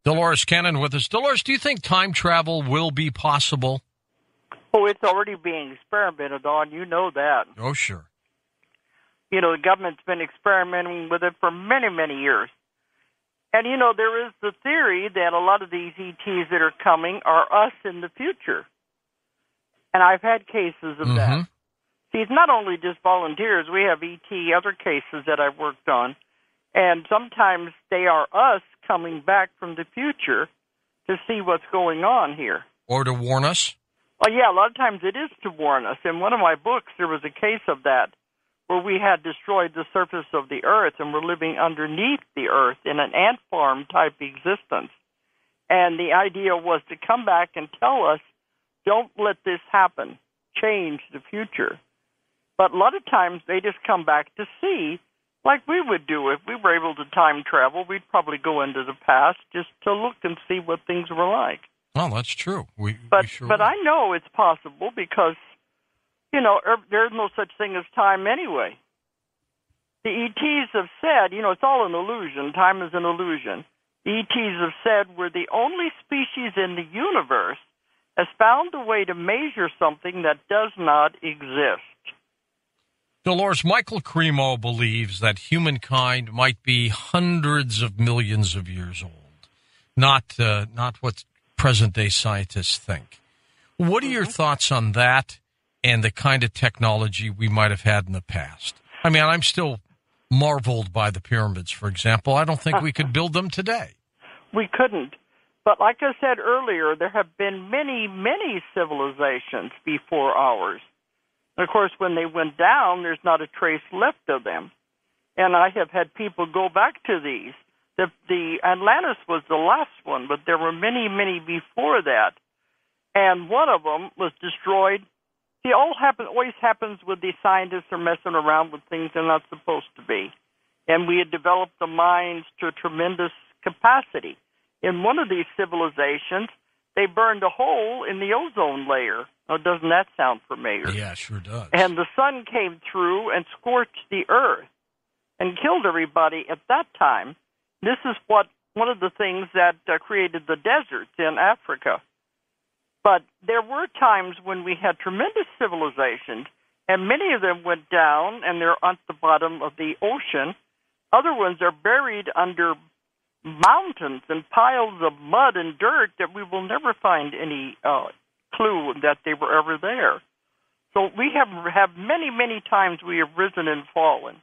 Dolores Cannon with us. Dolores, do you think time travel will be possible? Oh, it's already being experimented on. You know that. Oh, sure. You know, the government's been experimenting with it for many, many years. And, you know, there is the theory that a lot of these ETs that are coming are us in the future. And I've had cases of that. See, it's not only just volunteers. We have ET other cases that I've worked on. And sometimes they are us coming back from the future to see what's going on here. Or to warn us? Oh, yeah, a lot of times it is to warn us. In one of my books, there was a case of that where we had destroyed the surface of the earth and were living underneath the earth in an ant farm type existence. And the idea was to come back and tell us, don't let this happen, change the future. But a lot of times they just come back to see, like we would do if we were able to time travel. We'd probably go into the past just to look and see what things were like. Well, that's true. But I know it's possible because, you know, there's no such thing as time anyway. The ETs have said, you know, it's all an illusion. Time is an illusion. The ETs have said we're the only species in the universe has found a way to measure something that does not exist. Dolores, Michael Cremo believes that humankind might be hundreds of millions of years old, not what present-day scientists think. What are your thoughts on that and the kind of technology we might have had in the past? I mean, I'm still marveled by the pyramids, for example. I don't think we could build them today. We couldn't. But like I said earlier, there have been many, many civilizations before ours. And of course, when they went down, there's not a trace left of them. And I have had people go back to these. The Atlantis was the last one, but there were many, many before that. And one of them was destroyed. See, always happens with the scientists are messing around with things they're not supposed to be. And we had developed the minds to a tremendous capacity. In one of these civilizations, they burned a hole in the ozone layer. Now, doesn't that sound familiar? Yeah, sure does. And the sun came through and scorched the earth and killed everybody at that time. This is one of the things that created the deserts in Africa. But there were times when we had tremendous civilizations, and many of them went down, and they're at the bottom of the ocean. Other ones are buried under mountains and piles of mud and dirt that we will never find any clue that they were ever there. So we have many, many times we have risen and fallen.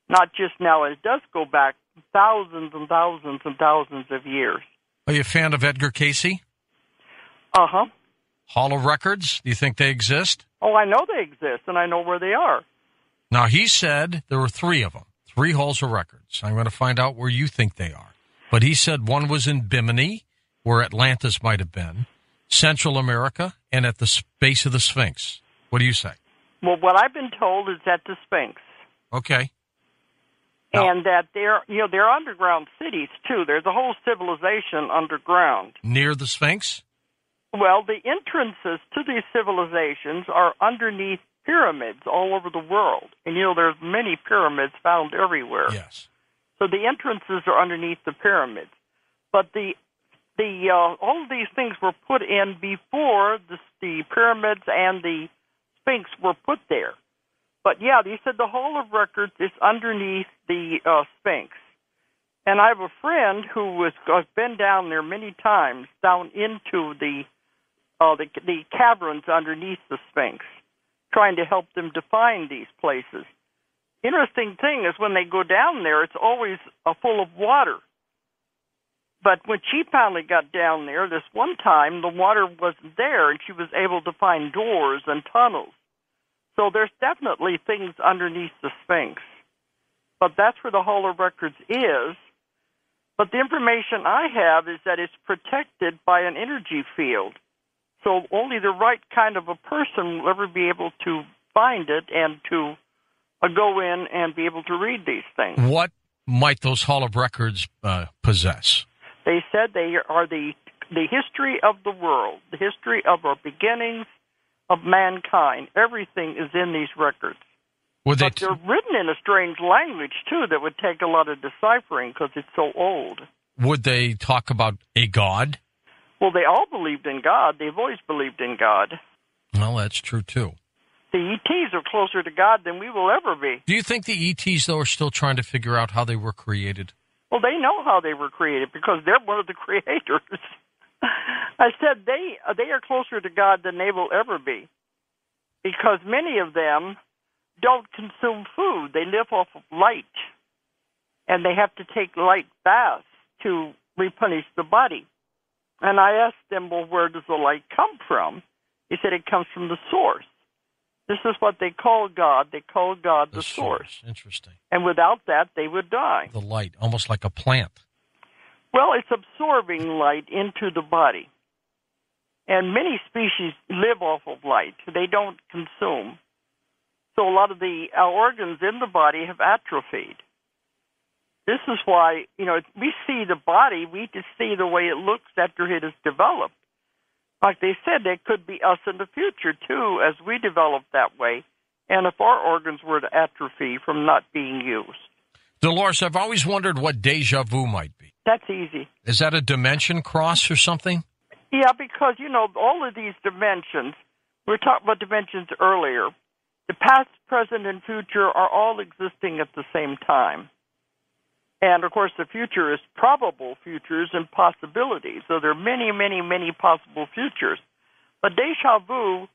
Not just now. It does go back thousands and thousands and thousands of years. Are you a fan of Edgar Cayce? Uh-huh. Hall of Records, do you think they exist? Oh, I know they exist, and I know where they are. Now, he said there were 3 of them, 3 halls of records. I'm going to find out where you think they are. But he said one was in Bimini, where Atlantis might have been, Central America, and at the base of the Sphinx. What do you say? Well, what I've been told is at the Sphinx. Okay. And that they're underground cities, too. There's a whole civilization underground. Near the Sphinx? Well, the entrances to these civilizations are underneath pyramids all over the world. And, you know, there's many pyramids found everywhere. Yes. So the entrances are underneath the pyramids. But all of these things were put in before the pyramids and the Sphinx were put there. But, yeah, you said the Hall of Records is underneath the Sphinx. And I have a friend who has been down there many times, down into the caverns underneath the Sphinx, trying to help them to find these places. Interesting thing is when they go down there, it's always full of water. But when she finally got down there, this one time, the water wasn't there, and she was able to find doors and tunnels. So there's definitely things underneath the Sphinx. But that's where the Hall of Records is. But the information I have is that it's protected by an energy field. So only the right kind of a person will ever be able to find it and to go in and be able to read these things. What might those Hall of Records possess? They said they are the history of the world, the history of our beginnings, of mankind. Everything is in these records. But they're written in a strange language, too, that would take a lot of deciphering because it's so old. Would they talk about a God? Well, they all believed in God. They've always believed in God. Well, that's true, too. The ETs are closer to God than we will ever be. Do you think the ETs, though, are still trying to figure out how they were created? Well, they know how they were created because they're one of the creators. I said they are closer to God than they will ever be because many of them don't consume food. They live off of light, and they have to take light baths to replenish the body. And I asked them, well, where does the light come from? He said it comes from the source. This is what they call God. They call God the source. Interesting. And without that, they would die. The light, almost like a plant. Well, it's absorbing light into the body. And many species live off of light. They don't consume. So a lot of our organs in the body have atrophied. This is why, we see the body, we just see the way it looks after it is developed. Like they said, there could be us in the future, too, as we develop that way, and if our organs were to atrophy from not being used. Dolores, I've always wondered what deja vu might be. That's easy. Is that a dimension cross or something? Yeah, because, all of these dimensions, we were talking about dimensions earlier, the past, present, and future are all existing at the same time. And, of course, the future is probable futures and possibilities. So there are many, many, many possible futures. But deja vu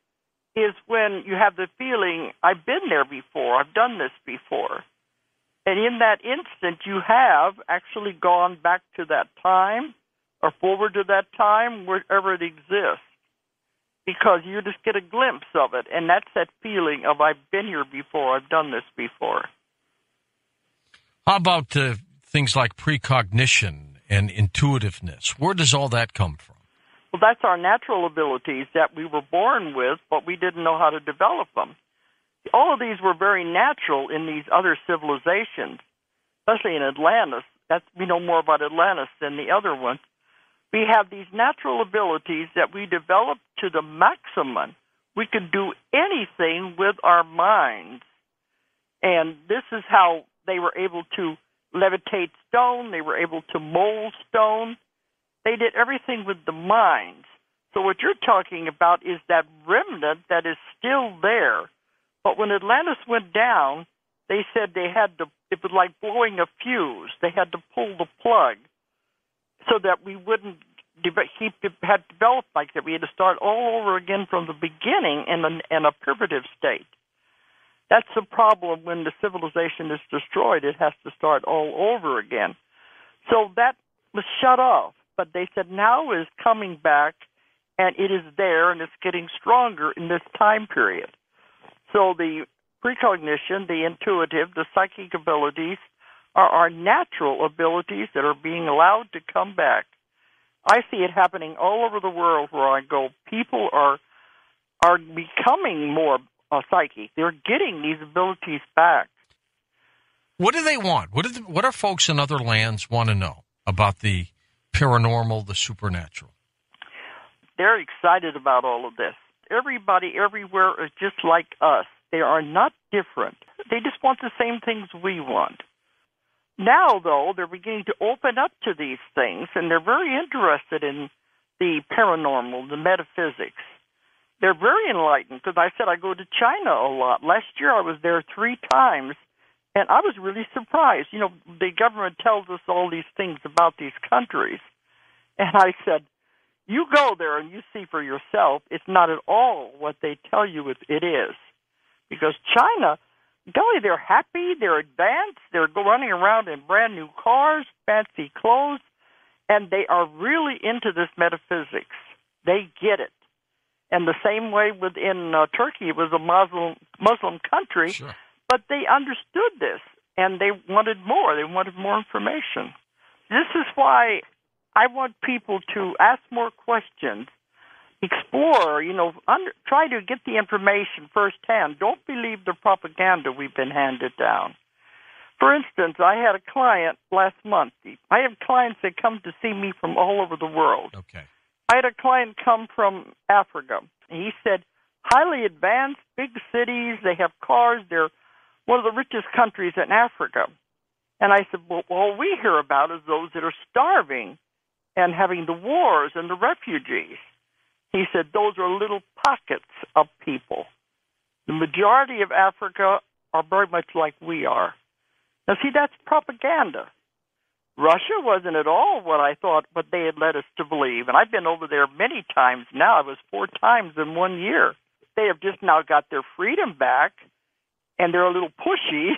is when you have the feeling, I've been there before, I've done this before. And in that instant, you have actually gone back to that time or forward to that time, wherever it exists, because you just get a glimpse of it. And that's that feeling of, I've been here before, I've done this before. How about things like precognition and intuitiveness? Where does all that come from? Well, that's our natural abilities that we were born with, but we didn't know how to develop them. All of these were very natural in these other civilizations, especially in Atlantis. We know more about Atlantis than the other ones. We have these natural abilities that we developed to the maximum. We could do anything with our minds. And this is how they were able to levitate stone. They were able to mold stone. They did everything with the mind. So what you're talking about is that remnant that is still there. But when Atlantis went down, they said it was like blowing a fuse. They had to pull the plug so that we wouldn't had developed like that. We had to start all over again from the beginning in a primitive state. That's the problem when the civilization is destroyed. It has to start all over again. So that was shut off. But they said now is coming back, and it is there, and it's getting stronger in this time period. So the precognition, the intuitive, the psychic abilities are our natural abilities that are being allowed to come back. I see it happening all over the world where I go. People are becoming more psychic. They're getting these abilities back. What do they want? What are folks in other lands want to know about the paranormal, the supernatural? They're excited about all of this. Everybody everywhere is just like us. They are not different. They just want the same things we want. Now, though, they're beginning to open up to these things, and they're very interested in the paranormal, the metaphysics. They're very enlightened, because I said I go to China a lot. Last year I was there 3 times, and I was really surprised. The government tells us all these things about these countries. And I said, you go there and you see for yourself, it's not at all what they tell you it is. Because China, golly, they're happy, they're advanced, they're running around in brand new cars, fancy clothes, and they are really into this metaphysics. They get it. And the same way within Turkey, it was a Muslim country, sure. But they understood this, and they wanted more. They wanted more information. This is why I want people to ask more questions, explore, try to get the information firsthand. Don't believe the propaganda we've been handed down. For instance, I had a client last month. I have clients that come to see me from all over the world. Okay. I had a client come from Africa. He said, highly advanced, big cities, they have cars, they're one of the richest countries in Africa. And I said, well, all we hear about is those that are starving and having the wars and the refugees. He said, those are little pockets of people. The majority of Africa are very much like we are. Now, see, that's propaganda. Russia wasn't at all what I thought, what they had led us to believe. And I've been over there many times now. I was 4 times in 1 year. They have just now got their freedom back, and they're a little pushy,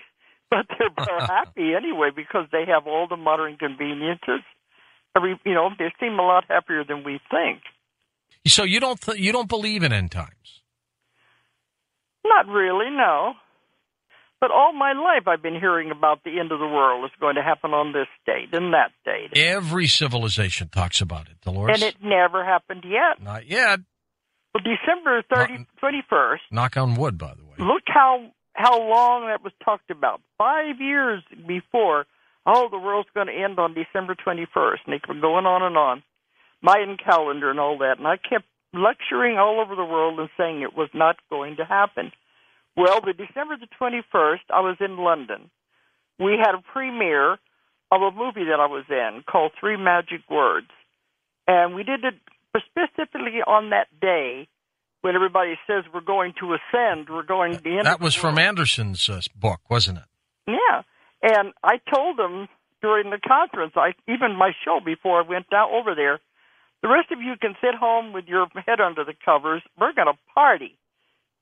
but they're happy anyway because they have all the modern conveniences. They seem a lot happier than we think. So you don't believe in end times? Not really, no. But all my life I've been hearing about the end of the world is going to happen on this date and that date. Every civilization talks about it, Dolores. And it never happened yet. Not yet. Well, December 21st. Knock on wood, by the way. Look how long that was talked about. 5 years before, the world's going to end on December 21st. And it was going on and on. Mayan calendar and all that. And I kept lecturing all over the world and saying it was not going to happen. Well, the December the 21st, I was in London. We had a premiere of a movie that I was in called 3 Magic Words. And we did it specifically on that day when everybody says we're going to ascend, we're going to the end. That was from Anderson's book, wasn't it? Yeah. And I told them during the conference, even my show before I went down over there, the rest of you can sit home with your head under the covers. We're going to party.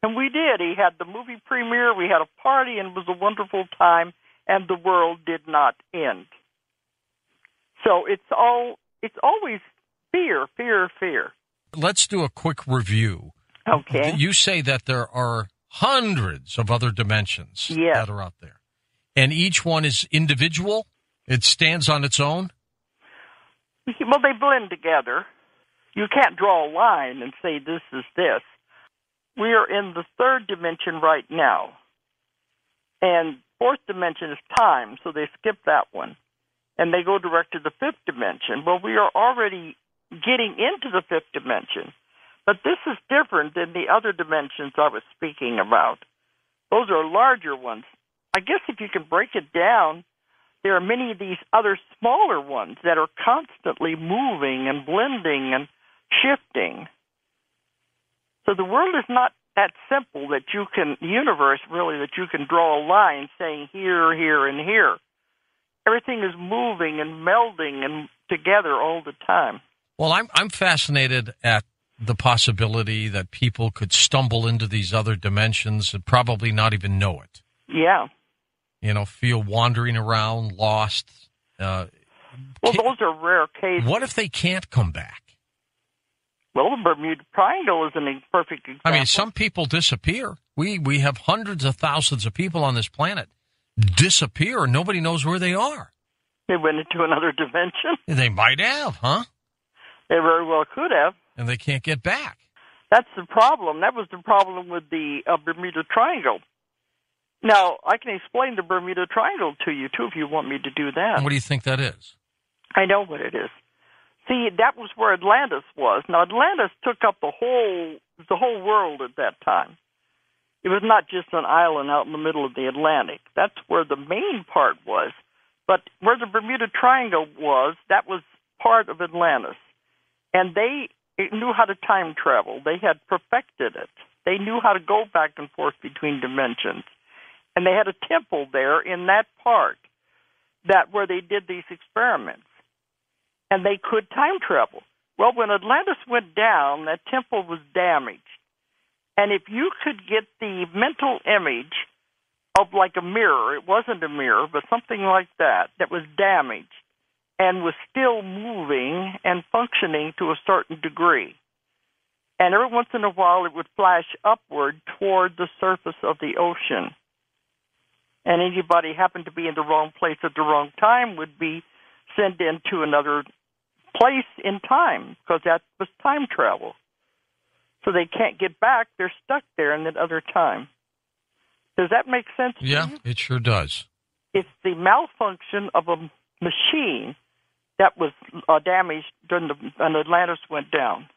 And we did. He had the movie premiere. We had a party, and it was a wonderful time, and the world did not end. So it's always fear, fear, fear. Let's do a quick review. Okay. You say that there are hundreds of other dimensions that are out there, and each one is individual? It stands on its own? Well, they blend together. You can't draw a line and say this is this. We are in the 3rd dimension right now. And 4th dimension is time, so they skip that one. And they go direct to the 5th dimension. Well, we are already getting into the 5th dimension. But this is different than the other dimensions I was speaking about. Those are larger ones. I guess if you can break it down, there are many of these other smaller ones that are constantly moving and blending and shifting. So the world is not that simple that universe really, that you can draw a line saying here, here, and here. Everything is moving and melding and together all the time. Well, I'm fascinated at the possibility that people could stumble into these other dimensions and probably not even know it. Yeah. Feel wandering around, lost. Those are rare cases. What if they can't come back? Well, the Bermuda Triangle is a perfect example. I mean, some people disappear. We have hundreds of thousands of people on this planet disappear, and nobody knows where they are. They went into another dimension? They might have, huh? They very well could have. And they can't get back. That's the problem. That was the problem with the Bermuda Triangle. Now, I can explain the Bermuda Triangle to you, too, if you want me to do that. What do you think that is? I know what it is. See, that was where Atlantis was. Now, Atlantis took up the whole world at that time. It was not just an island out in the middle of the Atlantic. That's where the main part was. But where the Bermuda Triangle was, that was part of Atlantis. And they knew how to time travel. They had perfected it. They knew how to go back and forth between dimensions. And they had a temple there in that part where they did these experiments. And they could time travel. Well, when Atlantis went down, that temple was damaged. And if you could get the mental image of like a mirror, it wasn't a mirror, but something like that was damaged and was still moving and functioning to a certain degree. And every once in a while, it would flash upward toward the surface of the ocean. And anybody happened to be in the wrong place at the wrong time would be sent into another place in time, because that was time travel. So they can't get back. They're stuck there in that other time. Does that make sense to you? Yeah, it sure does. It's the malfunction of a machine that was damaged when Atlantis went down.